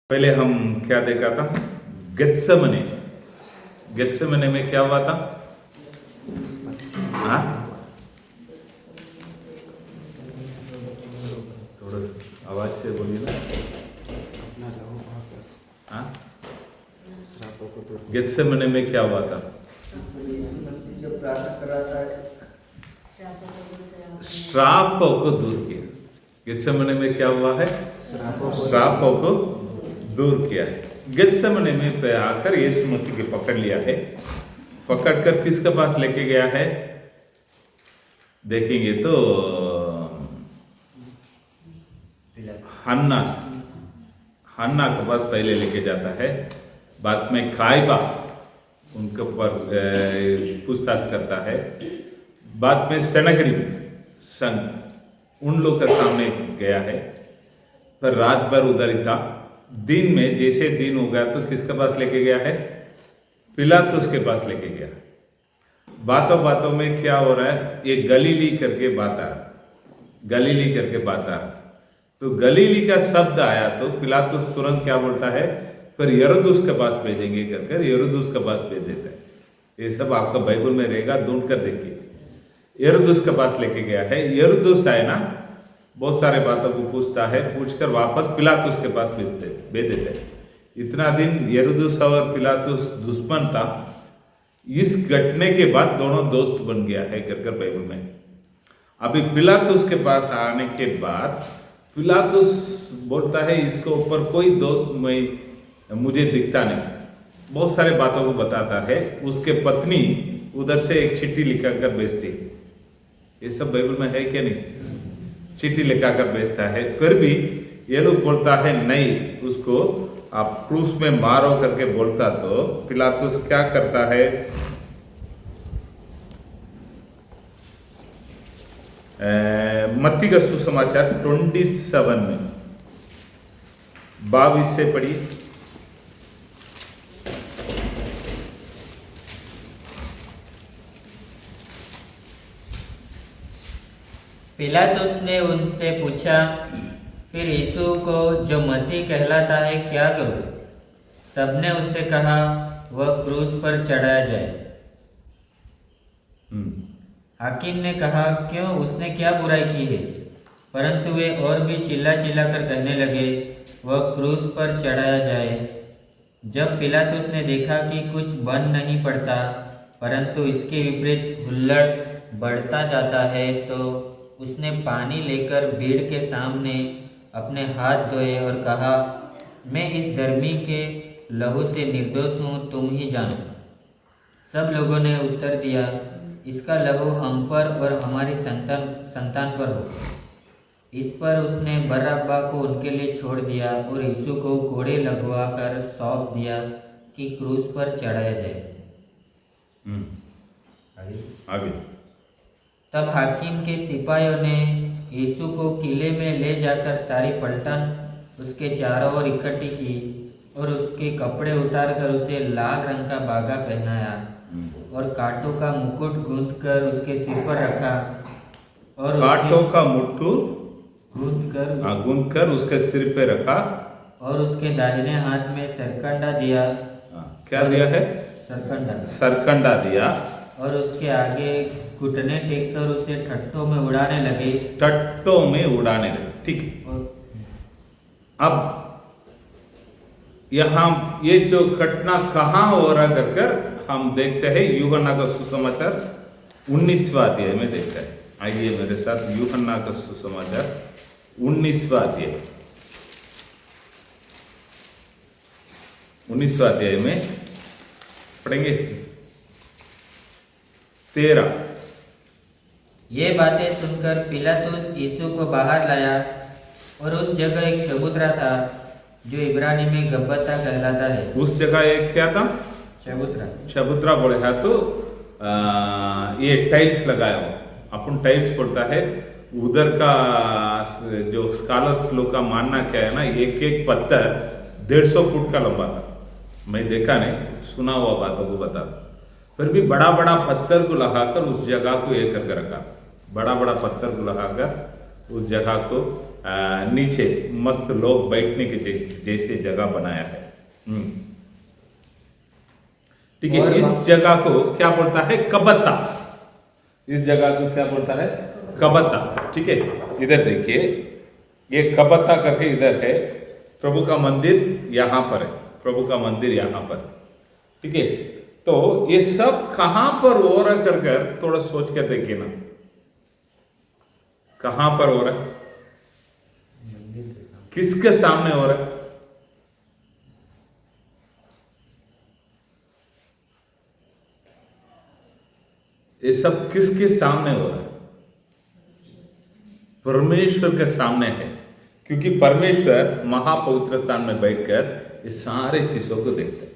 पहले हम क्या देखा था? गेत्सेमने। गेत्सेमने में क्या हुआ था? हाँ, थोड़ा आवाज से बोलिए ना। हाँ, गेत्सेमने में क्या हुआ था? जब प्रार्थना कर रहा था श्रापों को दूर किया। गेत्सेमने में क्या हुआ है? श्रापों को दूर किया है। गेत्सेमने में पे आकर यीशु मसीह के पकड़ लिया है। पकड़कर किसके पास लेके गया है? देखेंगे तो हन्ना के पास पहले लेके जाता है। बाद में कायबा उनके ऊपर पूछताछ करता है। बाद में सेनेहरीम संघ उन लोग के सामने गया है। पर रात भर उधर ही था। दिन में जैसे दिन हो गया तो किसके पास लेके गया है? पिलातुस के पास लेके गया। बातों बातों में क्या हो रहा है? ये गलीली करके बात आ गलीली करके बात आ तो गलीली का शब्द आया तो पिलातुस तुरंत क्या बोलता है? फिर यरूदुस के पास भेजेंगे करके यरूदुस के पास भेज देता है। ये सब आपका बाइबल में रहेगा, ढूंढ कर देखिए। यरूदुस के पास लेके गया है। यरूदुस है ना, बहुत सारे बातों को पूछता है, पूछकर वापस पिलातुस के पास भेज देते हैं। इतना दिन यरूदुस और पिलातुस दुश्मन था। इस घटने के बाद दोनों दोस्त बन गया है कर बाइबल में। अभी पिलातुस के पास आने के बाद पिलातुस बोलता है इसके ऊपर कोई दोस्त मुझे दिखता नहीं। बहुत सारे बातों को बताता है। उसके पत्नी उधर से एक चिट्ठी लिखा कर भेजती। ये सब बाइबल में है क्या? नहीं, चिट्ठी लिखा कर भेजता है। फिर भी ये लोग बोलता है नहीं, उसको आप क्रूस में मारो करके बोलता तो पिलातुस क्या करता है? मत्ती का सुसमाचार 27 में 22 से पढ़ी। पिलातुस ने उनसे पूछा, फिर यीशु को जो मसीह कहलाता है क्या करूं? सबने उससे कहा, वह क्रूस पर चढ़ाया जाए। हाकिम ने कहा, क्यों, उसने क्या बुराई की है? परंतु वे और भी चिल्ला चिल्ला कर कहने लगे, वह क्रूस पर चढ़ाया जाए। जब पिलातुस ने देखा कि कुछ बन नहीं पड़ता परंतु इसके विपरीत हुल्लड़ बढ़ता जाता है तो उसने पानी लेकर भीड़ के सामने अपने हाथ धोए और कहा, मैं इस धर्मी के लहू से निर्दोष हूँ, तुम ही जानो। सब लोगों ने उत्तर दिया, इसका लहू हम पर और हमारी संतान पर हो। इस पर उसने बरअब्बा को उनके लिए छोड़ दिया और यीशु को कोड़े लगवा कर सौंप दिया कि क्रूस पर चढ़ाया जाए। आगे। तब हाकिम के सिपाहियों ने यीशु को किले में ले जाकर सारी पलटन उसके चारों ओर इकट्ठी की और उसके कपड़े उतारकर उसे लाल रंग का बागा पहनाया और कांटों का मुकुट गूंथकर उसके सिर पर रखा और कांटों का मुकुट गूंथकर उसके सिर पे रखा और उसके दाहिने हाथ में सरकंडा दिया। क्या दिया है? सरकंडा दिया और उसके आगे घुटने टेककर उसे ठट्टों में उड़ाने लगे। ठीक। अब यहाँ ये जो घटना कहाँ हो रहा कर हम देखते हैं। यूहन्ना का सुसमाचार 19वां अध्याय में देखते हैं। आइए मेरे साथ यूहन्ना का सुसमाचार 19वां अध्याय 19वां अध्याय में पढ़ेंगे 13। ये बातें सुनकर पिलातुस यीशु को बाहर लाया और उस जगह एक चबूतरा था जो इब्रानी में गब्बता कहलाता है। उस जगह एक क्या था? चबूतरा बोले है तो ये टाइल्स लगाया हुआ। अपन टाइल्स पड़ता है उधर का। जो स्कॉलर्स लोग का मानना क्या है ना, एक एक पत्थर 150 फुट का लंबा था। मैं देखा नहीं, सुना हुआ बातों को बता। फिर भी बड़ा बड़ा पत्थर को लगाकर उस जगह को ये करके रखा। बड़ा बड़ा पत्थर को लगाकर उस जगह को नीचे मस्त लोग बैठने के जैसे जगह बनाया है। ठीक है, और इस जगह को क्या बोलता है? कबत्ता। इस जगह को क्या बोलता है? कबत्ता। ठीक है, इधर देखिए, ये कबत्ता करके इधर है, प्रभु का मंदिर यहाँ पर है, प्रभु का मंदिर यहाँ पर। ठीक है, तो ये सब कहां पर हो रहा कर थोड़ा सोच कर देखिए ना, कहां पर हो रहा है, किसके सामने हो रहा है? ये सब किसके सामने हो रहा है? परमेश्वर के सामने है, क्योंकि परमेश्वर महापवित्र स्थान में बैठकर ये सारे चीजों को देखते हैं।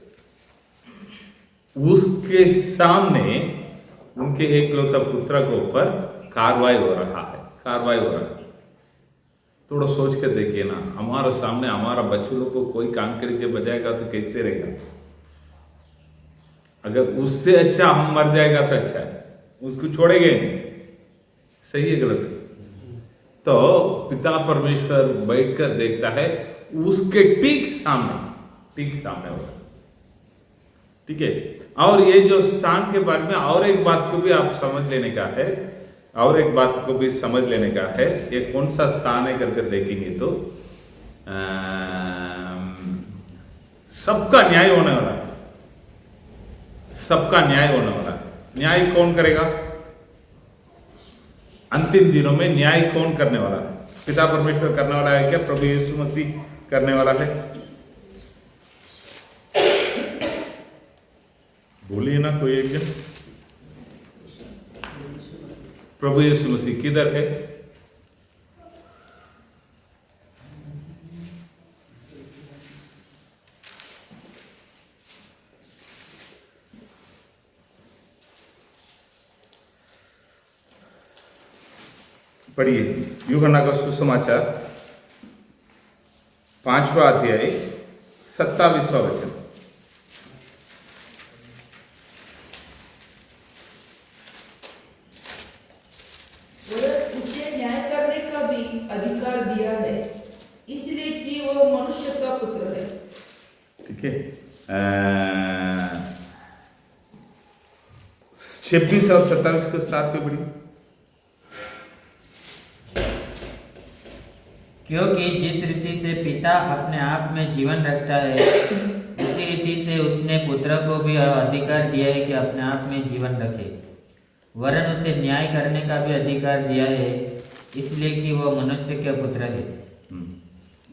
उसके सामने उनके एकलौता पुत्र के ऊपर कार्रवाई हो रहा है, कार्रवाई हो रहा है। थोड़ा सोच कर देखिए ना, हमारे सामने हमारा बच्चों लोग को कोई काम करके बजाएगा तो कैसे रहेगा? अगर उससे अच्छा हम मर जाएगा तो अच्छा है, उसको छोड़ेंगे नहीं। सही है गलत है? तो पिता परमेश्वर बैठकर देखता है, उसके ठीक सामने हो रहा है। ठीक है, और ये जो स्थान के बारे में और एक बात को भी आप समझ लेने का है, और एक बात को भी समझ लेने का है। ये कौन सा स्थान है करके देखेंगे तो सबका न्याय होने वाला है, सबका न्याय होने वाला है। न्याय कौन करेगा? अंतिम दिनों में न्याय कौन करने वाला है? पिता परमेश्वर करने वाला है क्या? प्रभु यीशु मसीह करने वाला है? बोलिए ना कोई एक जन। प्रभु यीशु मसीह किधर है? पढ़िए यूहन्ना का सुसमाचार 5वां अध्याय 27वां वचन। उसे न्याय करने का भी अधिकार दिया है, इसलिए कि वो मनुष्य का पुत्र है। ठीक है, 26 और 27 के साथ में पढ़िए। क्योंकि जिस रीति से पिता अपने आप में जीवन रखता है, उसी रीति से उसने पुत्र को भी अधिकार दिया है कि अपने आप में जीवन रखे। वरन उसे न्याय करने का भी अधिकार दिया है, इसलिए कि वह मनुष्य का पुत्र है।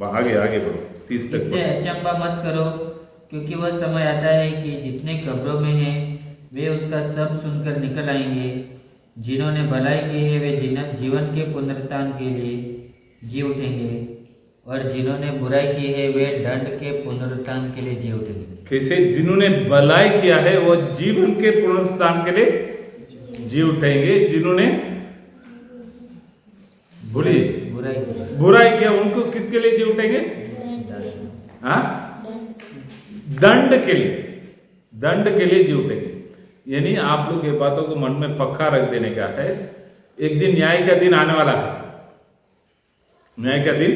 आगे बढ़ो 30 तक। इससे अचंभा मत करो, क्योंकि वह समय आता है कि जितने कब्रों में हैं वे उसका सब सुनकर निकल आएंगे। जिन्होंने भलाई की है वे जीवन के पुनरुत्थान के लिए जी उठेंगे, और जिन्होंने बुराई की है वे दंड के पुनरुत्थान के लिए जी उठेंगे। कैसे? जिन्होंने भलाई किया है वो जीवन के पुनरुत्थान के लिए जी उठेंगे, जिन्होंने बुराई किया उनको किसके लिए जी उठेंगे? हाँ, दंड के लिए जी उठेंगे। यानी आप लोग ये बातों को मन में पक्का रख देने का है, एक दिन न्याय का दिन आने वाला है, न्याय का दिन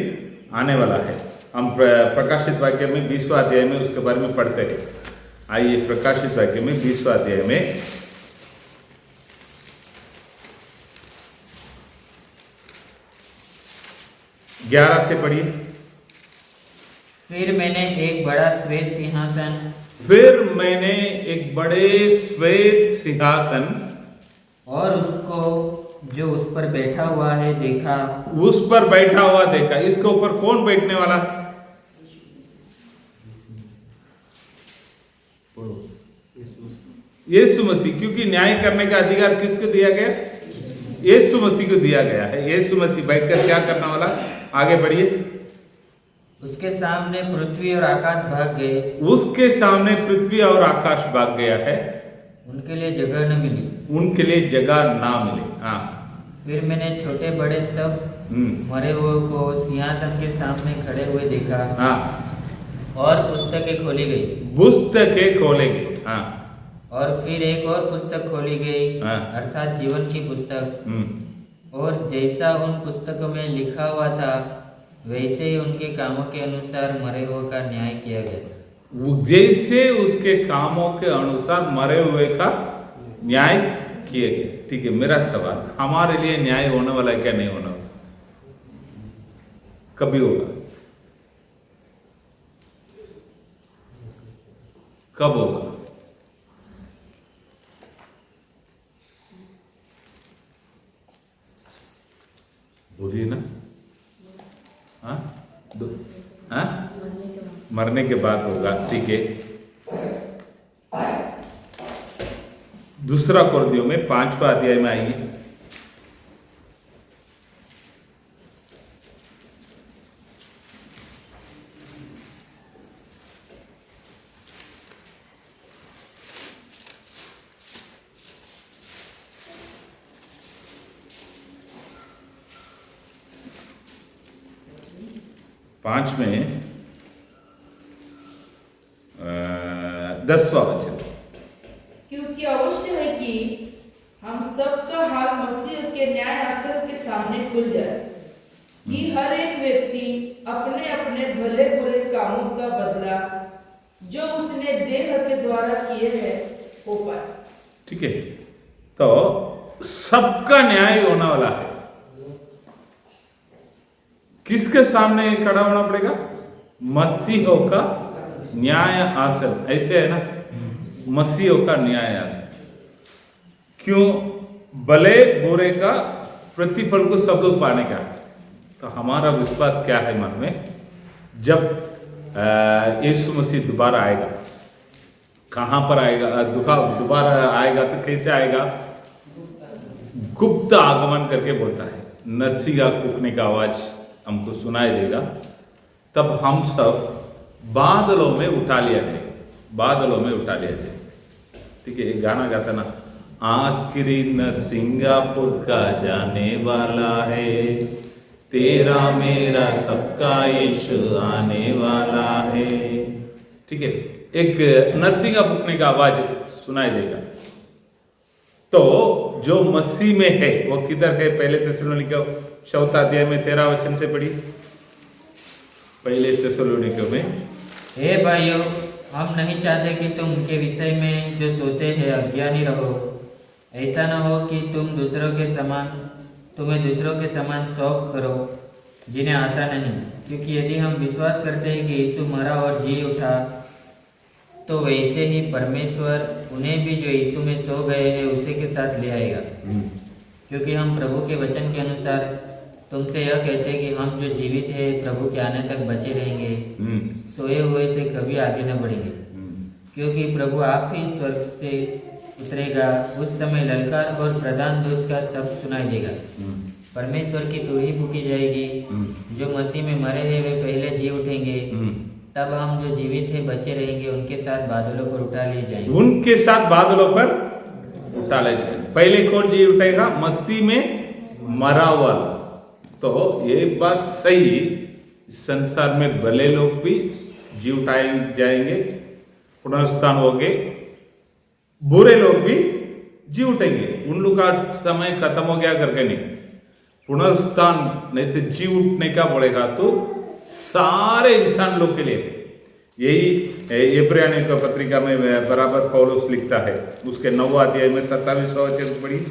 आने वाला है। हम प्रकाशित वाक्य में 20वां अध्याय में उसके बारे में पढ़ते हैं। आइए प्रकाशित वाक्य में 20वां अध्याय में 11 से पढ़िए। फिर मैंने एक बड़े श्वेत सिंहासन और उसको जो उस पर बैठा हुआ है देखा। उस पर बैठा हुआ देखा। इसके ऊपर कौन बैठने वाला? यीशु मसीह, क्योंकि न्याय करने का अधिकार किसको दिया गया? यीशु मसीह को दिया गया है। यीशु मसीह बैठकर क्या करने वाला? आगे बढ़िए। उसके सामने पृथ्वी और आकाश भाग गए। उसके सामने पृथ्वी और आकाश भाग गया है, उनके लिए जगह न मिली। उनके लिए जगह ना मिली। हाँ, फिर मैंने छोटे बड़े सब मरे हुए को सिंहासन के सामने खड़े हुए देखा। हाँ, और पुस्तकें खोली गई। पुस्तकें खोले गई। हाँ, और फिर एक और पुस्तक खोली गई, हाँ। अर्थात जीवन की पुस्तक। और जैसा उन पुस्तकों में लिखा हुआ था वैसे ही उनके कामों के अनुसार मरे हुए का न्याय किया गया। जैसे उसके कामों के अनुसार मरे हुए का न्याय किए गए। ठीक है, मेरा सवाल, हमारे लिए न्याय होने वाला है क्या, नहीं होने वाला? कभी होगा? कब होगा? बोलिए ना। हाँ, हाँ, मरने के बाद होगा। ठीक है, दूसरा कोरिन्थियों में 5वां अध्याय में आइए। पांच में 10वां वचन। क्योंकि अवश्य है कि हम सबका हाल मसीह के न्याय आसन के सामने खुल जाए कि हर एक व्यक्ति अपने अपने भले बुरे कामों का बदला जो उसने देह के द्वारा किए हैं हो पाए। ठीक है, तो सबका न्याय होने वाला है। किसके सामने खड़ा होना पड़ेगा? मसीहों का न्याय आसन। ऐसे है ना, मसीहों का न्याय आसन। क्यों? भले बुरे का प्रतिफल को सब लोग पाने का। तो हमारा विश्वास क्या है मन में? जब यीशु मसीह दोबारा आएगा, कहां पर आएगा? दोबारा आएगा तो कैसे आएगा? गुप्त आगमन करके बोलता है। नरसी का कूकने का आवाज हमको सुनाई देगा, तब हम सब बादलों में उठा लिया जाएगा। बादलों में उठा लिया जाएगा। ठीक है, एक गाना गाता ना, आखिरी न सिंगापुर का जाने वाला है, तेरा मेरा सबका यीशु आने वाला है। ठीक है, एक नरसिंगा फूकने का आवाज सुनाई देगा। तो जो मसीह में है वो किधर है? पहले थिस्सलुनीकियों 4 अध्याय में 13 वचन से पढ़ी। पहले थिस्सलुनीकियों में, हे भाइयों, हम नहीं चाहते कि तुम उनके विषय में जो सोते हैं अज्ञानी रहो। ऐसा न हो कि तुम्हें दूसरों के समान शौक करो जिन्हें आशा नहीं। क्योंकि यदि हम विश्वास करते हैं कि यीशु मरा और जी उठा, तो वैसे ही परमेश्वर उन्हें भी जो यीशु में सो गए हैं उसी के साथ ले आएगा। क्योंकि हम प्रभु के वचन के अनुसार तुमसे यह कहते हैं कि हम जो जीवित हैं प्रभु के आने तक बचे रहेंगे, सोए हुए से कभी आगे न बढ़ेंगे। क्योंकि प्रभु आप ही स्वर्ग से उतरेगा, उस समय ललकार और प्रधान दूत का शब्द सुनाई देगा। परमेश्वर की तुरही फूकी जाएगी। जो मसीह में मरे हैं वे पहले जी उठेंगे। तब हम जो जीवित हैं बचे रहेंगे, उनके साथ बादलों पर उठा लिए जाएंगे। उनके साथ बादलों पर उठा ले जाएंगे। पहले कौन जी उठेगा? मसीह में मरा हुआ। तो ये बात सही, संसार में भले लोग भी जी उठाए जाएंगे, पुनरुत्थान होंगे, बुरे लोग भी जी उठेंगे। उन लोग का समय खत्म हो गया करके नहीं, पुनरुत्थान नहीं तो जी उठने का बोलेगा तो सारे इंसान लोग के लिए। यही इब्रानियों का पत्रिका में बराबर पौलुस लिखता है, उसके 9 अध्याय में 27वां वचन पढ़ी।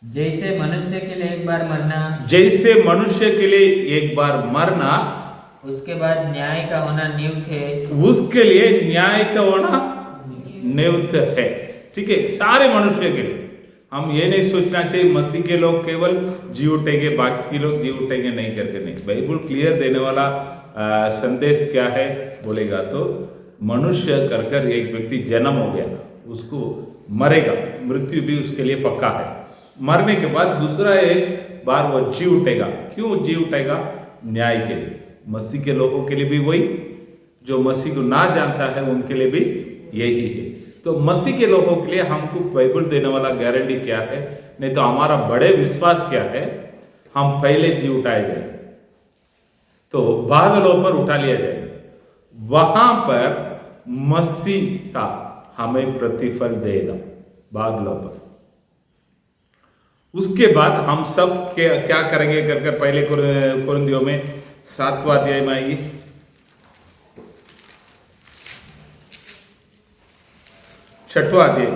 जैसे मनुष्य के लिए एक बार मरना, जैसे मनुष्य के लिए एक बार मरना, उसके बाद न्याय का होना नियुक्त है, उसके लिए न्याय का होना नियुक्त है। ठीक है, सारे मनुष्य के लिए। हम ये नहीं सोचना चाहिए मसीह के लोग केवल जी उठेंगे, बाकी लोग जी उठेंगे नहीं करके नहीं। बाइबल क्लियर देने वाला संदेश क्या है बोलेगा तो, मनुष्य कर एक व्यक्ति जन्म हो गया, उसको मरेगा, मृत्यु भी उसके लिए पक्का है। मरने के बाद दूसरा एक बार वो जी उठेगा। क्यों जी उठेगा? न्याय के लिए। मसीह के लोगों के लिए भी वही, जो मसीह को ना जानता है उनके लिए भी यही है। तो मसीह के लोगों के लिए हमको बाइबल देने वाला गारंटी क्या है? नहीं तो हमारा बड़े विश्वास क्या है? हम पहले जी उठाए जाए तो बादलों पर उठा लिया जाए, वहां पर मसीह का हमें प्रतिफल देगा बादलों पर। उसके बाद हम सब क्या करेंगे कर पहले कुरिन्थियों में 7वां अध्याय में आइए। 6वां अध्याय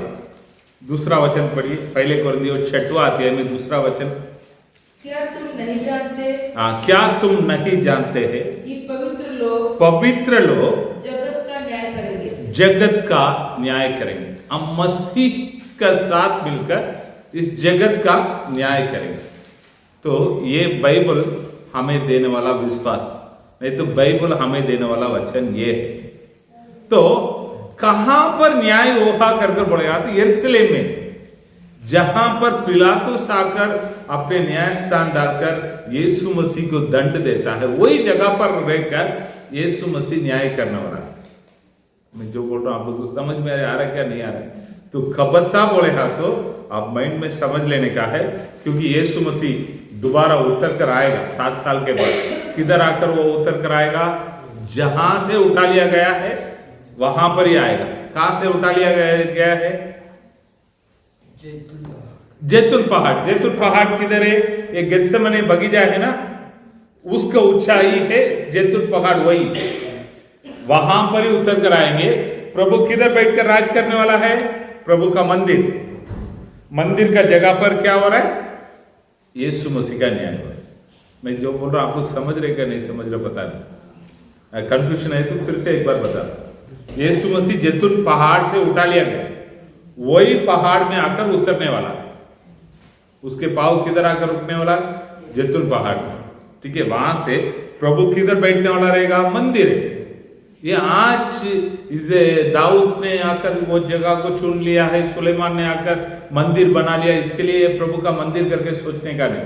दूसरा वचन पढ़िए। पहले कुरिन्थियों 6वां अध्याय में दूसरा वचन। क्या तुम नहीं जानते? क्या तुम नहीं जानते हैं कि पवित्र लोग जगत का न्याय करेंगे। जगत का न्याय करेंगे। हम मसीह का साथ मिलकर इस जगत का न्याय करेंगे। तो ये बाइबल हमें देने वाला विश्वास, नहीं तो बाइबल हमें देने वाला वचन ये है। तो कहां पर न्याय होगा कर बोलेगा? तो यरूशलेम में, जहां पर पिलातुस आकर अपने न्याय स्थान डालकर यीशु मसीह को दंड देता है, वही जगह पर रहकर यीशु मसीह न्याय करने वाला है। मैं जो बोल रहा हूं आप लोग को समझ में आ रहा है क्या नहीं आ रहा है? तो कबत्ता बोलेगा तो आप माइंड में समझ लेने का है, क्योंकि यीशु मसीह दोबारा उतर कर आएगा 7 साल के बाद। किधर आकर वो उतर कर आएगा? जहां से उठा लिया गया है वहां पर ही आएगा। कहां से उठा लिया गया है? जैतून पहाड़। जैतून पहाड़ किधर है? ये गेत्सेमने बगीचा है ना, उसका ऊंचाई है जैतून पहाड़, वही वहां पर ही उतर कर आएंगे। प्रभु किधर बैठकर राज करने वाला है? प्रभु का मंदिर। मंदिर का जगह पर क्या हो रहा है? यीशु मसीह का न्याय हो रहा है। मैं जो बोल रहा हूं आप लोग समझ रहे क्या नहीं समझ रहे पता नहीं, कंफ्यूजन है तो फिर से एक बार बता। यीशु मसीह जैतून पहाड़ से उठा लिया गया, वही पहाड़ में आकर उतरने वाला। उसके पांव किधर आकर रुकने वाला? जैतून पहाड़ में। ठीक है, वहां से प्रभु किधर बैठने वाला रहेगा? मंदिर है। ये आज इसे दाऊद ने आकर वो जगह को चुन लिया है, सुलेमान ने आकर मंदिर बना लिया, इसके लिए प्रभु का मंदिर करके सोचने का नहीं।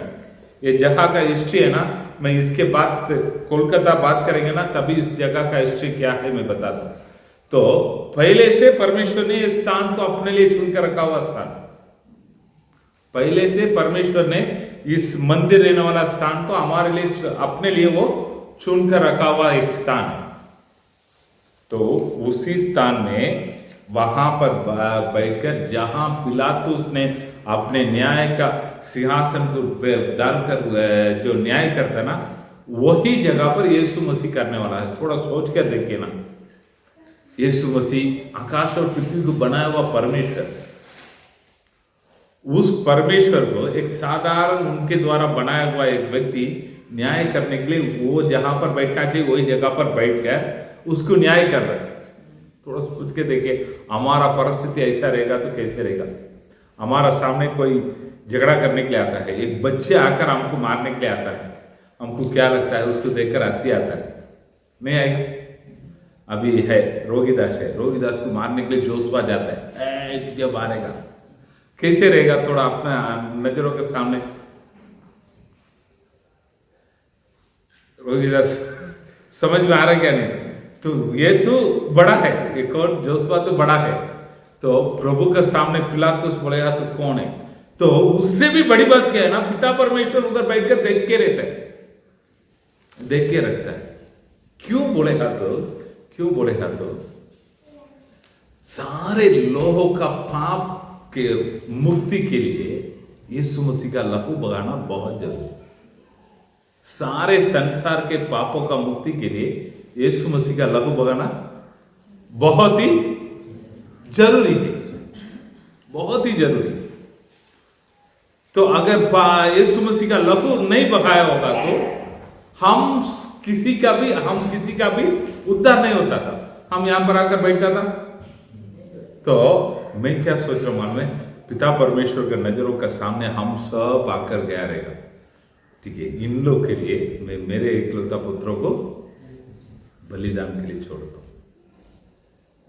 ये जगह का हिस्ट्री है ना, मैं इसके बाद कोलकाता बात करेंगे ना, तभी इस जगह का हिस्ट्री क्या है मैं बता दूं। तो पहले से परमेश्वर ने इस स्थान को अपने लिए चुनकर रखा हुआ स्थान, पहले से परमेश्वर ने इस मंदिर रहने वाला स्थान को हमारे लिए अपने लिए वो चुनकर रखा हुआ एक स्थान है। तो उसी स्थान में वहां पर बैठकर जहां पिलातुस ने अपने न्याय का सिंहासन को डालकर जो न्याय करता ना, वही जगह पर यीशु मसीह करने वाला है। थोड़ा सोच कर देखिए ना, यीशु मसीह आकाश और पृथ्वी को बनाया हुआ परमेश्वर, उस परमेश्वर को एक साधारण उनके द्वारा बनाया हुआ एक व्यक्ति न्याय करने के लिए वो जहां पर बैठना चाहिए वही जगह पर बैठकर उसको न्याय कर रहा है। थोड़ा सोच के देखिए, हमारा परिस्थिति ऐसा रहेगा तो कैसे रहेगा? हमारा सामने कोई झगड़ा करने के लिए आता है, एक बच्चे आकर हमको मारने के लिए आता है, हमको क्या लगता है? उसको देखकर हंसी आता है, नहीं आएगी? अभी है रोगिदास है, रोगिदास को मारने के लिए जोशुआ जाता है, जब मारेगा कैसे रहेगा? थोड़ा अपना नजरों के सामने रोगिदास समझ में आ रहा क्या नहीं? तो ये तो बड़ा है, ये कौन? जोशुआ तो बड़ा है। तो प्रभु के सामने पिलातुस बोलेगा तो कौन है? तो उससे भी बड़ी बात क्या है ना, पिता परमेश्वर उधर बैठकर देख के रहता है, देख के रखता है। क्यों बोलेगा तो सारे लोगों का पाप के मुक्ति के लिए यीशु मसीह का लहू बगाना बहुत जरूरी है। सारे संसार के पापों का मुक्ति के लिए यीशु मसीह का लहू बगाना बहुत ही जरूरी है, बहुत ही जरूरी है। तो अगर यीशु मसीह का लहू नहीं बगाया होगा तो हम किसी का भी उद्धार नहीं होता था, हम यहां पर आकर बैठता था। तो मैं क्या सोच रहा हूं, मान में पिता परमेश्वर के नजरों का सामने हम सब आकर गया रहेगा। ठीक है, इन लोग के लिए मैं मेरे एकलौता पुत्रों को बलिदान के लिए छोड़ दो।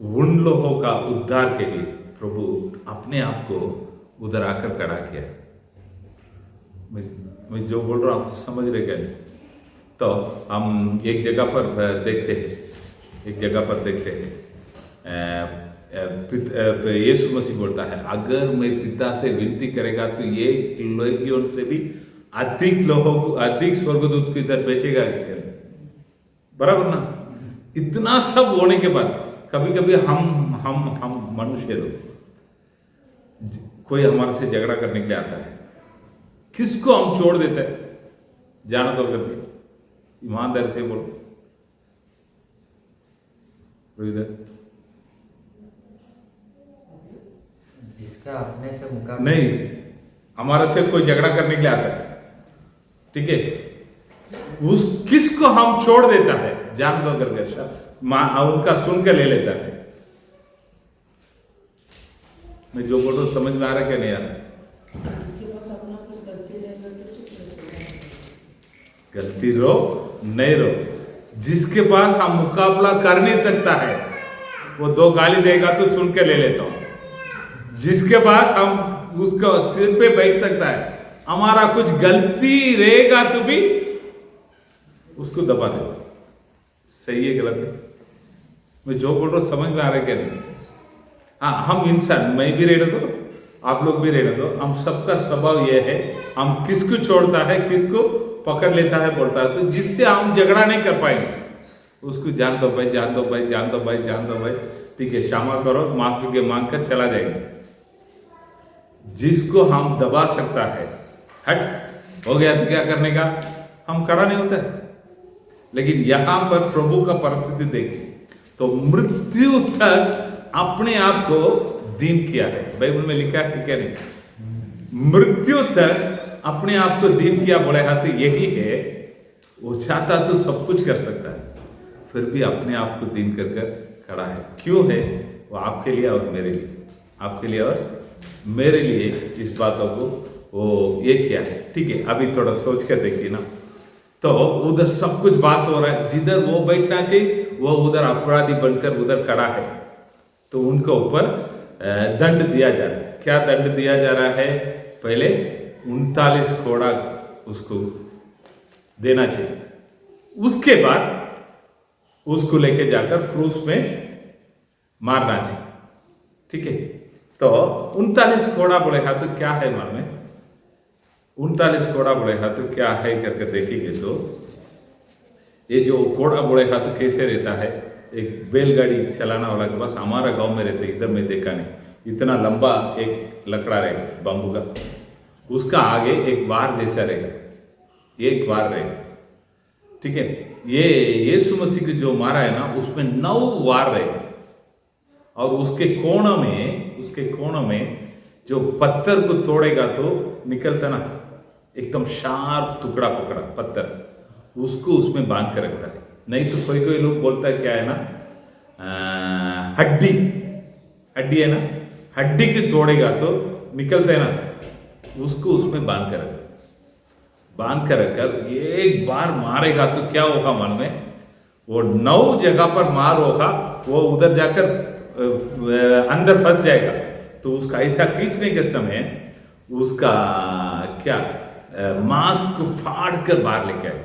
उन लोगों का उद्धार के लिए प्रभु अपने आप को उधर आकर खड़ा किया। मैं जो बोल रहा हूं आप समझ रहे क्या? तो हम एक जगह पर देखते हैं यीशु मसीह बोलता है, अगर मैं पिता से विनती करेगा तो ये लेगियोन से भी अधिक लोगों को, अधिक स्वर्गदूत को इधर भेजेगा। बराबर ना? इतना सब होने के बाद कभी कभी हम मनुष्य लोग, कोई हमारे से झगड़ा करने के लिए आता है, किसको हम छोड़ देते हैं जाना तो करके? ईमानदारी से बोलो इधर। जिसका अपने से मुकाबला नहीं, हमारे से कोई झगड़ा करने के लिए आता है, ठीक है, उस किसको हम छोड़ देता है जान दो करके, उनका सुन के ले लेता है। मैं जो बोल रहा हूं समझ में आ रहा है क्या नहीं आ रहा? इसके पास अपना कुछ गलती रहेगा तो चुप रहेगा। गलती रो नहीं रो, जिसके पास हम मुकाबला कर नहीं सकता है वो दो गाली देगा तो सुन के ले लेता हूं। जिसके पास हम उसका सिर पे बैठ सकता है, हमारा कुछ गलती रहेगा तो भी उसको दबा देगा। सही है गलत है? मैं जो बोल रहा हूं समझ में आ रहा है क्या नहीं? हाँ, हम इंसान, मैं भी रहने दो, आप लोग भी रहने दो, हम सबका स्वभाव यह है, हम किसको छोड़ता है किसको पकड़ लेता है बोलता है, तो जिससे हम झगड़ा नहीं कर पाएंगे उसको जान दो भाई, जान दो भाई, जान दो भाई, जान दो भाई, ठीक है, क्षमा करो, माफी के मांग कर चला जाएगा। जिसको हम दबा सकता है, हट हो गया तो क्या करने का, हम खड़ा नहीं होता है। लेकिन यहां पर प्रभु का परिस्थिति देखिए, तो मृत्यु तक अपने आप को दीन किया है। बाइबल में लिखा है क्या नहीं? मृत्यु तक अपने आप को दीन किया बोले हाथ यही है। वो चाहता तो सब कुछ कर सकता है, फिर भी अपने आप को दीन कर कर खड़ा है। क्यों है? वो आपके लिए और मेरे लिए, आपके लिए और मेरे लिए इस बातों को वो ये किया है। ठीक है, अभी थोड़ा सोच कर देखिए ना, तो उधर सब कुछ बात हो रहा है, जिधर वो बैठना चाहिए वो उधर अपराधी बनकर उधर खड़ा है, तो उनके ऊपर दंड दिया जा रहा है। क्या दंड दिया जा रहा है? पहले 39 कोड़ा उसको देना चाहिए, उसके बाद उसको लेके जाकर क्रूस में मारना चाहिए। ठीक है, तो 39 कोड़ा बोले हा तो क्या है मार में? 39 कोड़ा बोले हा तो क्या है करके देखेंगे तो ये जो कोड़ा बोले हा तो कैसे रहता है? एक बैलगाड़ी चलाना वाला के पास, हमारा गांव में रहते, इधर में देखा नहीं, इतना लंबा एक लकड़ा रहेगा बम्बू का, उसका आगे एक बार जैसा रहेगा, एक बार रहेगा। ठीक है, ये यीशु मसीह को जो मारा है ना, उसमें 9 वार रहेगा, और उसके कोण में जो पत्थर को तोड़ेगा तो निकलता ना एकदम शार्प टुकड़ा पकड़ा पत्थर, उसको उसमें बांध कर रखता है। नहीं तो कोई कोई लोग बोलता है क्या है ना, हड्डी है ना, हड्डी के तोड़ेगा तो निकलता है ना, उसको उसमें बांध कर रखकर एक बार मारेगा तो क्या होगा मन में? वो 9 जगह पर मार होगा, वो उधर जाकर अंदर फंस जाएगा, तो उसका ऐसा खींचने के समय उसका क्या मांस को फाड़ कर बाहर लेके आए,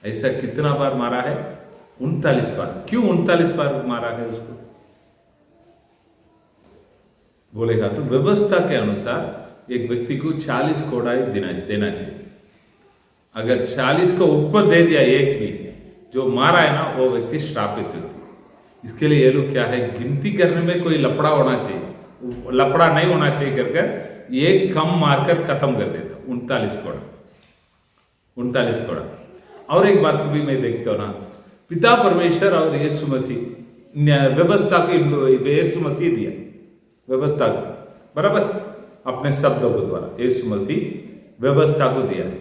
ऐसा कितना बार मारा है? 39 बार। क्यों 39 बार मारा है उसको? बोलेगा तो व्यवस्था के अनुसार एक व्यक्ति को 40 कोड़ा देना चाहिए। अगर 40 को ऊपर दे दिया एक भी, जो मारा है ना, वो व्यक्ति श्रापित होती है। इसके लिए ये लोग क्या है, गिनती करने में कोई लफड़ा होना चाहिए, लफड़ा नहीं होना चाहिए करके एक कम मारकर खत्म कर देता। 39 कोड़ा। और एक बात को भी मैं देखता हूं ना, पिता परमेश्वर और यीशु मसीह व्यवस्था को यीशु मसीह दिया, व्यवस्था को बराबर अपने शब्दों को द्वारा यीशु मसीह व्यवस्था को दिया है।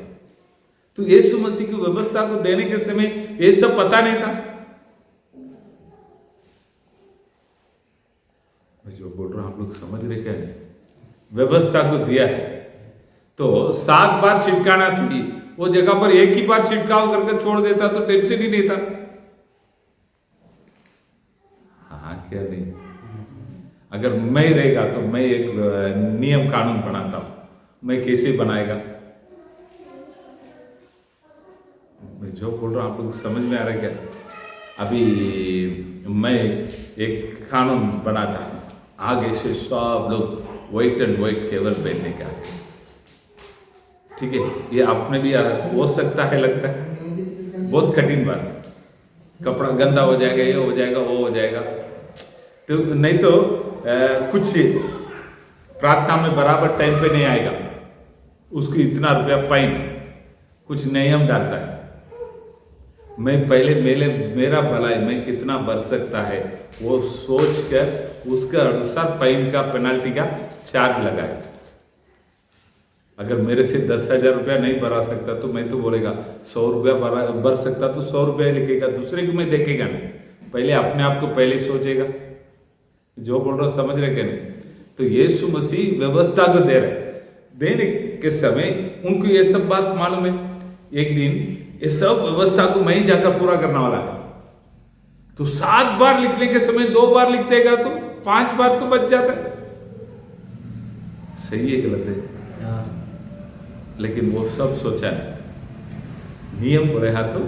तो यीशु मसीह की व्यवस्था को देने के समय ये सब पता नहीं था। मैं जो बोल रहा हूं आप लोग समझ रहे क्या है? व्यवस्था को दिया है तो 7 बार छिड़काना चाहिए, वो जगह पर एक ही बार छिड़काव करके छोड़ देता तो टेंशन ही नहीं था। हाँ क्या नहीं? अगर मैं रहेगा तो मैं एक नियम कानून बनाता हूं, मैं कैसे बनाएगा? मैं जो बोल रहा हूं आप लोग समझ में आ रहा है क्या? अभी मैं एक कानून बनाता हूं, आगे से सब लोग व्हाइट एंड व्हाइट केवल पहनने का। ठीक है, ये आपने भी हो सकता है, लगता है बहुत कठिन बात है, कपड़ा गंदा हो जाएगा, ये हो जाएगा, वो हो जाएगा। तो नहीं तो कुछ प्रार्थना में बराबर टाइम पे नहीं आएगा, उसको इतना रुपया फाइन, कुछ नियम डालता है। मैं पहले मेरा भलाई मैं कितना बढ़ सकता है वो सोच कर उसके अनुसार फाइन का पेनल्टी का चार्ज लगाए। अगर मेरे से 10,000 रुपया नहीं भरा सकता तो मैं तो बोलेगा 100 रुपया भर सकता तो 100 रुपया लिखेगा, दूसरे को मैं देखेगा नहीं, पहले अपने आप को पहले सोचेगा। जो बोल रहा समझ रहे क्या नहीं? तो यीशु मसीह व्यवस्था को दे रहे, देने के समय उनको ये सब बात मालूम है, एक दिन ये सब व्यवस्था को मैं ही जाकर पूरा करने वाला है। तो 7 बार लिखने के समय 2 बार लिख देगा तो 5 बार तो बच जाता है। सही है गलत है? लेकिन वो सब सोचा नहीं, नियम बोले हाँ तो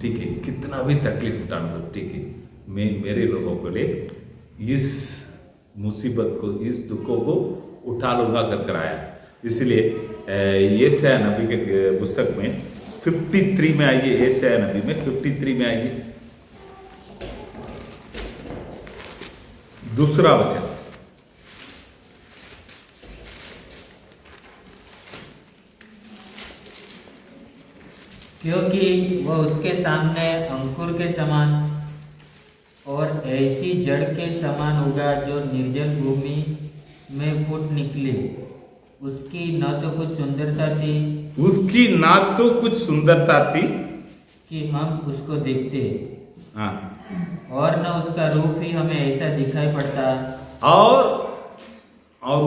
ठीक है, कितना भी तकलीफ उठाना दो ठीक है, मैं मेरे लोगों के लिए इस मुसीबत को, इस दुखों को उठा लूंगा कर आया। इसलिए यशायाह नबी के पुस्तक में 53 में आइए, यशायाह नबी में 53 में आइए, दूसरा वचन। क्योंकि वह उसके सामने अंकुर के समान और ऐसी जड़ के समान होगा जो निर्जल भूमि में फूट निकले। उसकी न तो कुछ सुंदरता थी, उसकी ना तो कुछ सुंदरता थी कि हम उसको देखते, हाँ, और न उसका रूप ही हमें ऐसा दिखाई पड़ता, और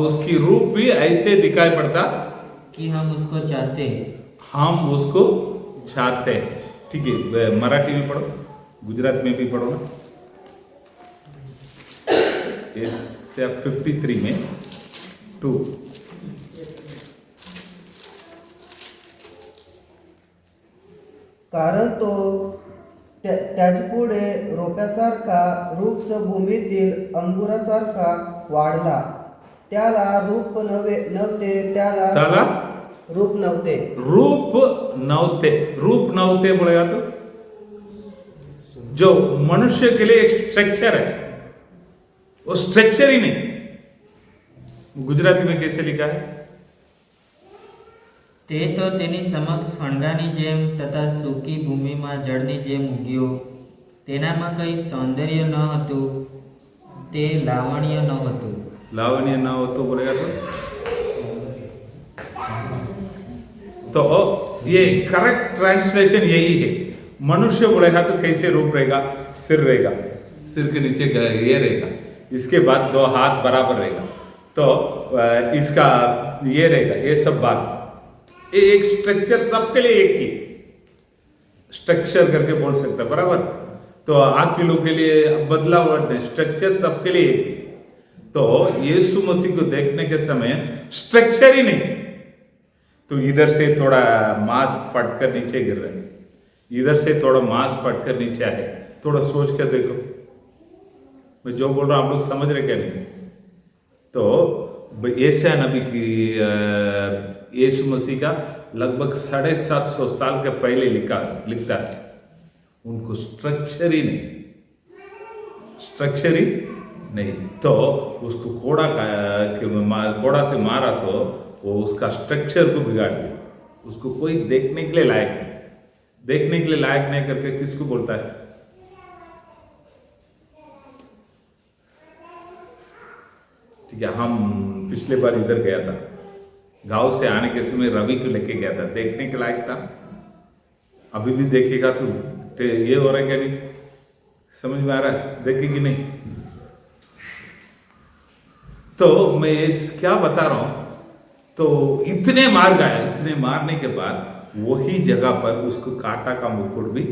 उसकी रूप भी ऐसे दिखाई पड़ता कि हम उसको चाहते। हम उसको चाहते हैं। ठीक है, मराठी में पढ़ो, गुजरात में भी पढ़ो ना। 53 में 2 कारण तो त्याचपुढे रोप्यासारखा वृक्ष भूमीतील अंगुरासारखा वाढला, त्याला रूप नव्हते, त्याला रूप नव्हते, रूप नव्हते बोलेगा तो जो मनुष्य के लिए एक स्ट्रक्चर है वो स्ट्रक्चर ही नहीं। गुजराती में कैसे लिखा है? તે તો તેની સમક્ષ ફણગાની જેમ તથા સૂકી ભૂમિમાં જળની જેમ ઉગ્યો, તેનામાં કંઈ સૌંદર્ય ન હતું, તે લાવણ્ય ન હતું। लावण्य ना हो तो बोलेगा तो ये करेक्ट ट्रांसलेशन यही है। मनुष्य बोलेगा तो कैसे रूप रहेगा? सिर रहेगा, सिर के नीचे ये रहेगा, इसके बाद 2 हाथ बराबर रहेगा, तो इसका ये रहेगा, ये सब बात एक स्ट्रक्चर सबके लिए एक ही स्ट्रक्चर करके बोल सकता बराबर। तो आप लोग के लिए बदला हुआ स्ट्रक्चर सबके लिए एक ही। तो यीशु मसीह को देखने के समय स्ट्रक्चर ही नहीं, तो इधर से थोड़ा मांस फटकर नीचे गिर रहा है, इधर से थोड़ा मांस फटकर नीचे आए, थोड़ा सोच कर देखो मैं जो बोल रहा हूं आप लोग समझ रहे क्या नहीं? तो यशायाह नबी की यीशु मसीह का लगभग 750 साल के पहले लिखता है, उनको स्ट्रक्चर ही नहीं, तो उसको कोड़ा से मारा तो वो उसका स्ट्रक्चर को बिगाड़ दिया, उसको कोई देखने के लिए लायक नहीं करके किसको बोलता है? ठीक है, हम पिछले बार इधर गया था, गांव से आने के समय रवि को लेके गया था, देखने के लायक था। अभी भी देखेगा तो ये हो रहा है क्या नहीं समझ में आ रहा है? देखेगी नहीं तो मैं क्या बता रहा हूं, तो इतने मार गया, इतने मारने के बाद वही जगह पर उसको कांटा का मुकुट भी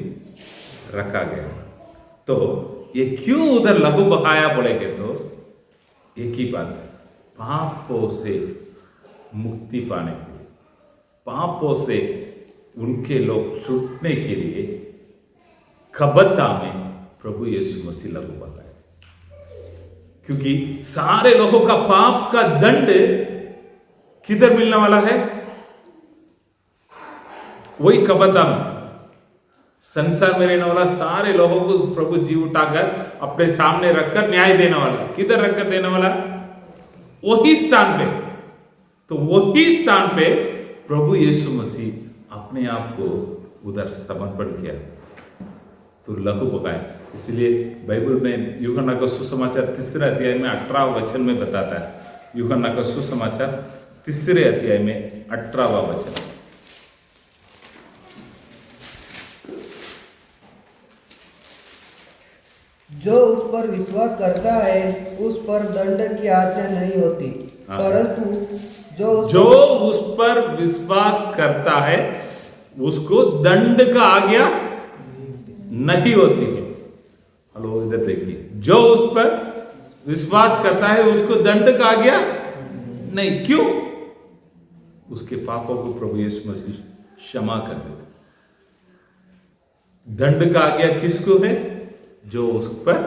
रखा गया। तो ये क्यों उधर लहू बहाया बोलेंगे तो एक ही बात है, पापों से मुक्ति पाने के लिए, पापों से उनके लोग छूटने के लिए कबत्ता में प्रभु यीशु मसीह लहू बहाया, क्योंकि सारे लोगों का पाप का दंड किधर मिलने वाला है? वही कबत्ता में। संसार में रहने वाला सारे लोगों को प्रभु जी उठाकर अपने सामने रखकर न्याय देने वाला, किधर रखकर देने वाला? वही स्थान पे, तो वही स्थान पे प्रभु यीशु मसीह अपने आप को उधर समर्पण किया, तो लहू बहाया। इसलिए बाइबल में यूहन्ना का सुसमाचार 3 अध्याय में 18 वचन में बताता है। यूहन्ना का सुसमाचार 3 अध्याय में 18वां वचन, जो उस पर विश्वास करता है उस पर दंड की आज्ञा नहीं होती, हाँ। परंतु जो उस पर विश्वास करता है उसको दंड का आज्ञा नहीं होती है। हेलो, इधर देखिए, जो उस पर विश्वास करता है उसको दंड का आज्ञा नहीं। क्यों? उसके पापों को प्रभु यीशु मसीह क्षमा कर देते। दंड का आज्ञा किसको है? जो उस पर,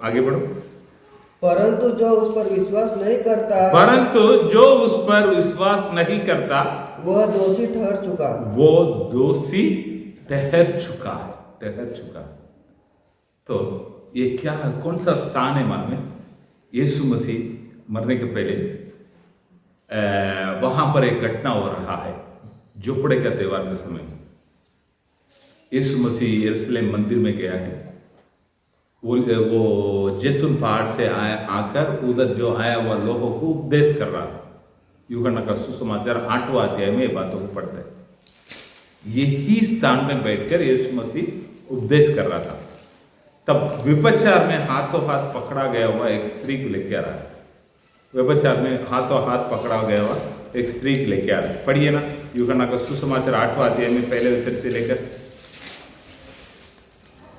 आगे बढ़ो, परंतु जो उस पर विश्वास नहीं करता, परंतु जो उस पर विश्वास नहीं करता वह दोषी ठहर चुका, वो दोषी ठहर चुका है, ठहर चुका। तो ये क्या है, कौन सा स्थान है मान में? यीशु मसीह मरने के पहले वहां पर एक घटना हो रहा है, झोपड़े का त्योहार के समय। यीशु मसीह यरूशलेम मंदिर में गया है। वो जैतून पहाड़ से आकर उधर जो आया हुआ लोगों को उपदेश कर रहा था। यूहन्ना का सुसमाचार 8वां अध्याय में ये बातों को पढ़ते हैं। यही स्थान में बैठकर यीशु मसीह उपदेश कर रहा था। तब व्यभिचार में हाथों हाथ पकड़ा गया हुआ एक स्त्री को लेकर आ रहा है। व्यभिचार में हाथों हाथ पकड़ा गया हुआ एक स्त्री को लेकर आ रहा है। पढ़िए ना, यूहन्ना का सुसमाचार 8वां अध्याय में पहले वचन से लेकर।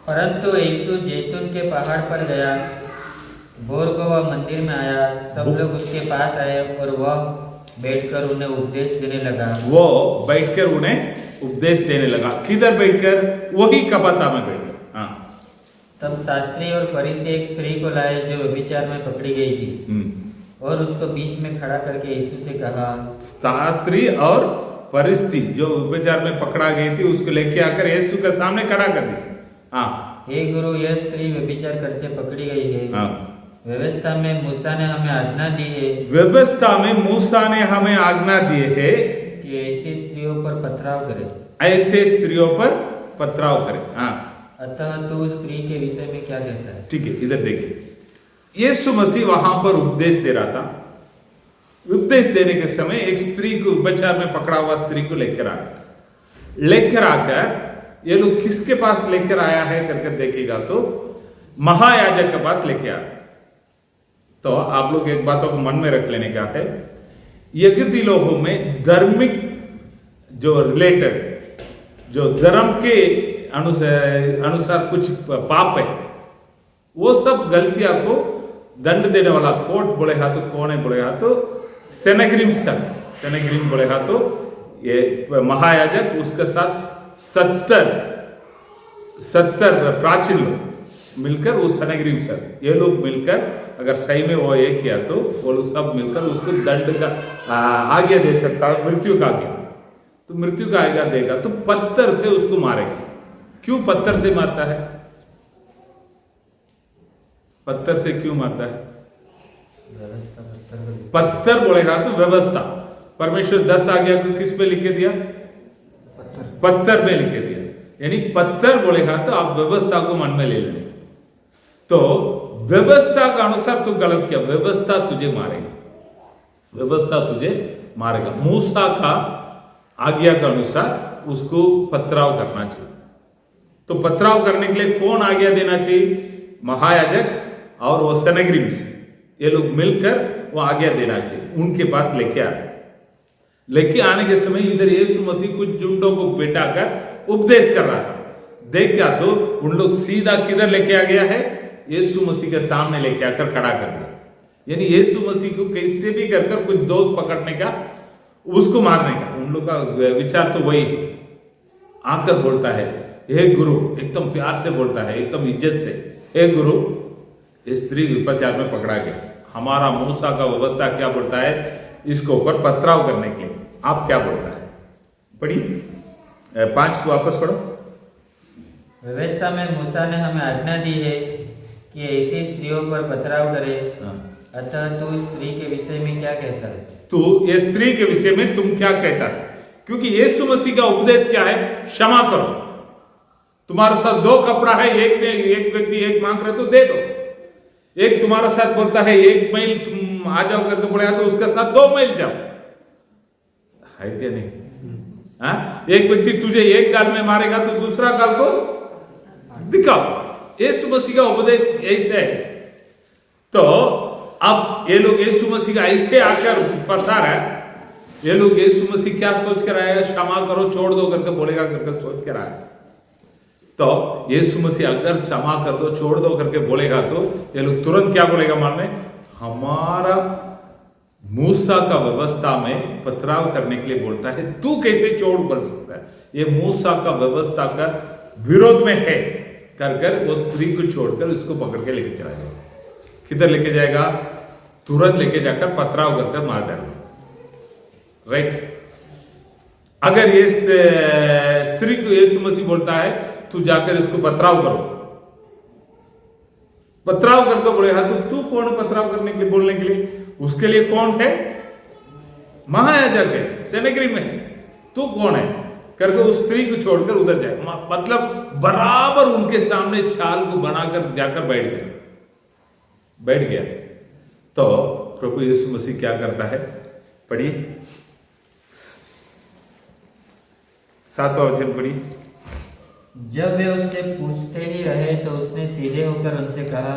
परंतु यीशु जैतून के पहाड़ पर गया, भोर को वह मंदिर में आया, सब लोग उसके पास आए और वह बैठकर उन्हें उपदेश देने लगा। वो बैठकर उन्हें उपदेश देने लगा। किधर बैठकर? वही कबरता में बैठकर। हाँ। तब शास्त्री और फरीसी एक स्त्री को लाए जो व्यभिचार में पकड़ी गई थी, और उसको बीच में खड़ा करके यीशु से कहा। शास्त्री और फरीसी जो व्यभिचार में पकड़ा गई थी उसको लेके आकर यीशु के सामने खड़ा कर दिया। हाँ, हे गुरु, यह स्त्री व्यभिचार करते पकड़ी गई है। हाँ। व्यवस्था में मूसा ने हमें आज्ञा दी है, व्यवस्था में मूसा ने हमें आज्ञा दी है कि ऐसी स्त्रियों पर पथराव करे, ऐसे स्त्रियों पर पथराव करे। हाँ, अतः तू स्त्री के विषय में क्या कहता है? ठीक है, इधर देखिए, यीशु मसीह वहां पर उपदेश दे रहा था। उपदेश देने के समय एक स्त्री को, व्यभिचार में पकड़ा हुआ स्त्री को लेकर आकर ये लोग किसके पास लेकर आया है करके देखेगा तो महायाजक के पास लेके आया। तो आप लोग एक बातों को मन में रख लेने का है, यहूदी लोगों में धार्मिक जो रिलेटेड, जो धर्म के अनुसार कुछ पाप है, वो सब गलतियां को दंड देने वाला कोर्ट बोले हा तो, कौन है बोले हा तो सेनेग्रिम बोले हा तो ये महायाजक, उसके साथ 70 प्राचीन लोग मिलकर, वो सेनेग्रिम सर, ये लोग मिलकर अगर सही में वो ये किया तो वो लोग सब मिलकर उसको दंड का आज्ञा दे सकता है, मृत्यु का आज्ञा। तो मृत्यु का आज्ञा देगा तो पत्थर से उसको मारेगा। क्यों पत्थर से मारता है? पत्थर से क्यों मारता है? पत्थर बोलेगा तो व्यवस्था, परमेश्वर 10 आज्ञा को किस पे लिख के दिया? पत्थर में लिख के दिया। यानी पत्थर बोलेगा तो आप व्यवस्था को मन में ले लेंगे। तो व्यवस्था का अनुसार तू गलत किया, व्यवस्था तुझे मारेगा, व्यवस्था तुझे मारेगा। मूसा का आज्ञा के अनुसार उसको पथराव करना चाहिए। तो पथराव करने के लिए कौन आज्ञा देना चाहिए? महायाजक और वो सेनेग्रिम्स, ये लोग मिलकर वो आज्ञा देना चाहिए। उनके पास लेके आने के समय इधर यीशु मसीह कुछ झुंडों को बैठाकर उपदेश कर रहा था। देख क्या तो उन लोग सीधा किधर लेके आ गया है? यीशु मसीह के सामने लेके आकर खड़ा कर दिया। यानी यीशु मसीह को कैसे भी कर कुछ दोष पकड़ने का, उसको मारने का उन लोग का विचार तो वही आकर बोलता है, हे गुरु, एकदम प्यार से बोलता है, एकदम इज्जत से, हे गुरु, ये स्त्री व्यभिचार में पकड़ा गया, हमारा मूसा का व्यवस्था क्या बोलता है इसको ऊपर पथराव करने के लिए, आप क्या बोलता है? पढ़िए 5 को वापस पढ़ो। व्यवस्था में मूसा ने हमें आज्ञा दी है कि ऐसी स्त्रियों पर पथराव करे, अतः तू स्त्री के विषय में क्या कहता है? तो ये स्त्री के विषय में तुम क्या कहता है? क्योंकि यीशु मसीह का उपदेश क्या है? क्षमा करो। तुम्हारे साथ दो कपड़ा है, एक व्यक्ति एक मांग रहे तो दे दो। एक तुम्हारे साथ बोलता है 1 मील तुम आ जाओ करके बोलेगा तो उसके साथ 2 मील जाओ, है क्या नहीं? हाँ, एक व्यक्ति तुझे एक गाल में मारेगा तो दूसरा गाल को दिखाओ। यीशु मसीह का उपदेश ऐसे है। तो अब ये लोग यीशु मसीह का ऐसे आकर फंसा रहा है। ये लोग यीशु मसीह क्या सोच कर आएगा? क्षमा करो, छोड़ दो करके बोलेगा करके सोच कर आया। तो यीशु मसीह अगर क्षमा कर दो, छोड़ दो करके बोलेगा तो ये लोग तुरंत क्या बोलेगा? मान में हमारा मूसा का व्यवस्था में पथराव करने के लिए बोलता है, तू कैसे चोर बन सकता है? ये मूसा का व्यवस्था का विरोध में है कर कर वो स्त्री को छोड़कर उसको पकड़ के लेके चला जाएगा। किधर लेके जाएगा? तुरंत लेके जाकर पथराव करके मार डालेगा। राइट? अगर ये स्त्री को यीशु मसीह बोलता है तू जाकर इसको पथराव करो, पथराव करके बोलेगा तो तू कौन है पथराव करने के लिए, बोलने के लिए? उसके लिए कौन है? महायाजक है, सेनेगरी में। तू कौन है करके उस स्त्री को छोड़कर उधर जाए। मतलब बराबर उनके सामने छाल को बनाकर जाकर बैठ गया। तो प्रभु यीशु मसीह क्या करता है? पढ़िए 7वां वचन पढ़िए। जब वे उससे पूछते ही रहे तो उसने सीधे होकर उनसे कहा,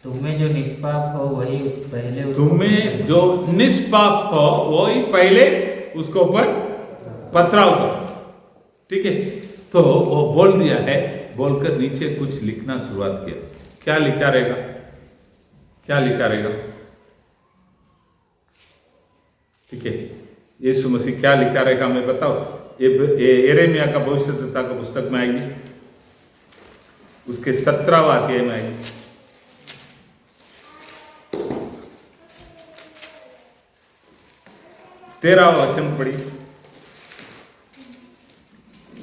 तुम्हें जो निष्पाप हो वही पहले तुम्हें जो निष्पाप हो वही पहले उसको ऊपर पथराव करो। ठीक है? तो वो बोल दिया है, बोलकर नीचे कुछ लिखना शुरुआत किया। क्या लिखा रहेगा? क्या लिखा रहेगा? ठीक है, यीशु मसीह क्या लिखा रहेगा हमें बताओ। यिर्मयाह का भविष्यद्वक्ता का पुस्तक में आएगी, उसके 17वां अध्याय में आएगी। 13वां वचन पढ़ी।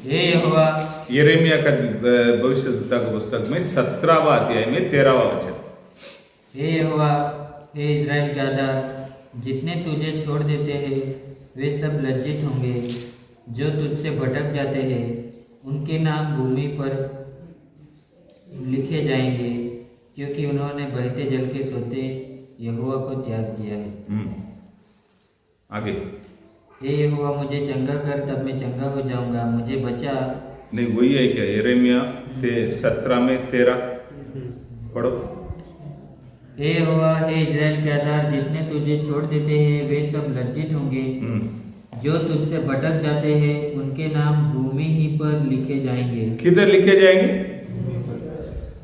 हे यहोवा, यिर्मयाह का भविष्यद्वक्ता का पुस्तक में 17वां अध्याय में 13वां वचन। हे यहोवा, हे इज़राइल के आधार, जितने तुझे छोड़ देते हैं वे सब लज्जित होंगे। जो तुझसे भटक जाते हैं उनके नाम भूमि पर लिखे जाएंगे, क्योंकि उन्होंने बहते जल के सोते यहोवा को त्याग दिया है। आगे। हे यहोवा, मुझे चंगा कर, तब मैं चंगा हो जाऊंगा। मुझे बचा। नहीं, वही है क्या? यिर्मयाह 17 में 13 पढ़ो। हे यहोवा, हे इज़राइल के आधार, जितने तुझे छोड़ देते हैं वे सब लज्जित होंगे। जो तुझसे भटक जाते हैं उनके नाम भूमि ही पर लिखे जाएंगे। किधर लिखे जाएंगे?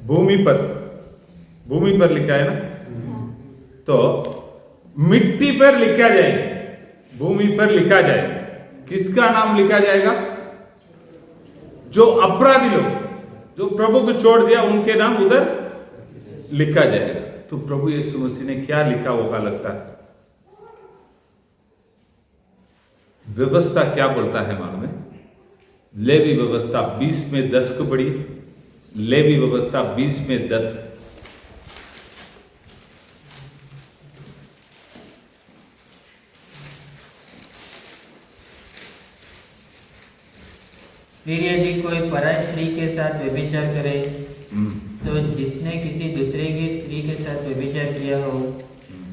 भूमि पर। भूमि पर लिखा है ना? तो मिट्टी पर लिखा जाएगा, भूमि पर लिखा जाएगा। किसका नाम लिखा जाएगा? जो अपराधी लोग, जो प्रभु को छोड़ दिया, उनके नाम उधर लिखा जाएगा। तो प्रभु यीशु मसीह ने क्या लिखा होगा लगता है? व्यवस्था क्या बोलता है मालूम है? लेवी व्यवस्था 20 में 10 को पढ़ी। लेवी व्यवस्था 20 में 10। फिर यदि कोई पराई स्त्री के साथ व्यभिचार करे तो जिसने किसी दूसरे की स्त्री के साथ व्यभिचार किया हो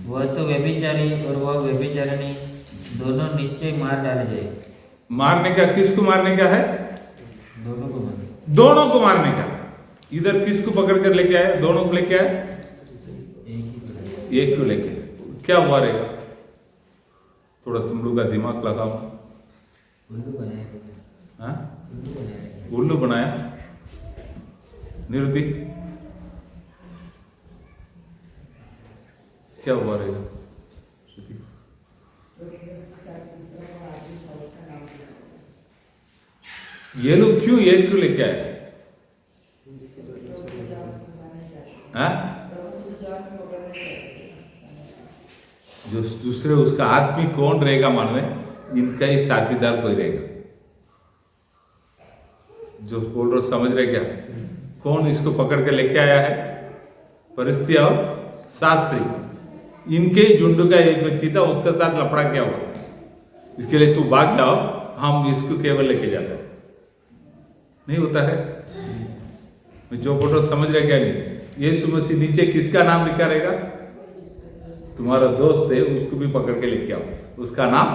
वह तो व्यभिचारी और वह व्यभिचारिणी दोनों निश्चय मार डाले जाए। मारने का किसको मारने का है? दोनों को मार। दोनों को मारने का। इधर किसको पकड़ कर लेके आया? दोनों को लेके आया? एक को लेके। क्या हुआ रहेगा? थोड़ा तुम लोग का दिमाग लगाओ। उल्लू बनाया। हाँ, उल्लू बनाया। निरुति क्या हुआ रहेगा? ये लोग क्यों एक को लेके आए? हाँ? जो दूसरे उसका आदमी कौन रहेगा मालूम है? इनका ही साथीदार कोई रहेगा। जो बोल रहे समझ रहे क्या? कौन इसको पकड़ के लेके आया है? परिस्थिति और शास्त्री। इनके झुंड का एक व्यक्ति था, उसके साथ लफड़ा क्या हुआ, इसके लिए तू भाग जाओ, हम इसको केवल लेके जाते हैं। नहीं होता है। जो फोटो समझ रहे क्या नहीं, यीशु मसीह नीचे किसका नाम लिखा रहेगा, तुम्हारा दोस्त है उसको भी पकड़ के लेके आओ, उसका नाम।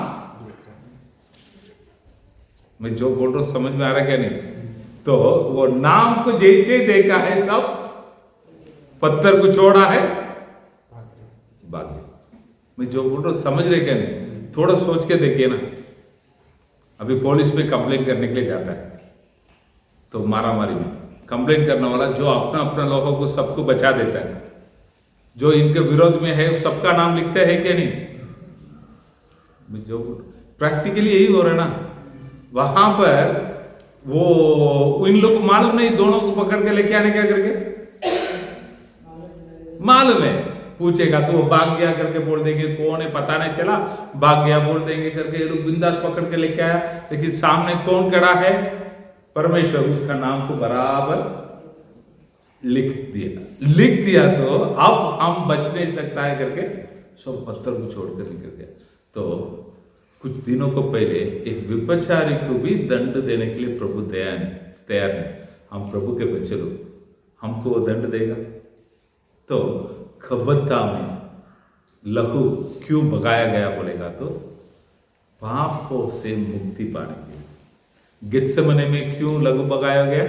मैं जो फोटो समझ में आ रहा क्या नहीं, तो वो नाम को जैसे देखा है सब पत्थर को छोड़ा है भाग्य। मैं जो फोटो समझ रहे क्या नहीं, थोड़ा सोच के देखिए ना। अभी पुलिस पे कंप्लेंट करने के लिए जाता है, तो मारामारी में कंप्लेंट करने वाला जो अपना अपना लोगों को सबको बचा देता है, जो इनके विरोध में है सबका नाम लिखता है क्या नहीं। जो प्रैक्टिकली यही हो रहा है ना, वहां पर वो इन लोग को मालूम नहीं, दोनों को पकड़ के लेके आने क्या करके मालूम है, पूछेगा तो वो भाग गया करके बोल देंगे, कौन है पता नहीं चला, भाग गया बोल देंगे करके ये लोग बिंदास पकड़ के लेके आया। लेकिन सामने कौन खड़ा है, परमेश्वर, उसका नाम को बराबर लिख दिया तो अब हम बच नहीं सकता है करके सब पत्थर को छोड़कर निकल गया। तो कुछ दिनों को पहले एक विपचारी को भी दंड देने के लिए प्रभु तैयार है। हम प्रभु के बच्चे लोग, हमको वो दंड देगा। तो खबत्ता में लहू क्यों बगाया गया बोलेगा तो पापों से मुक्ति पाने के लिए। गित्सेमने में क्यों लहू बगाया गया,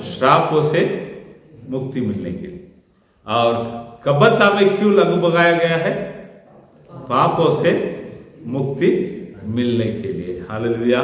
श्रापों से मुक्ति मिलने के लिए। और कबत्ता में क्यों लहू बगाया गया है, पापों से मुक्ति मिलने के लिए। हालेलुया।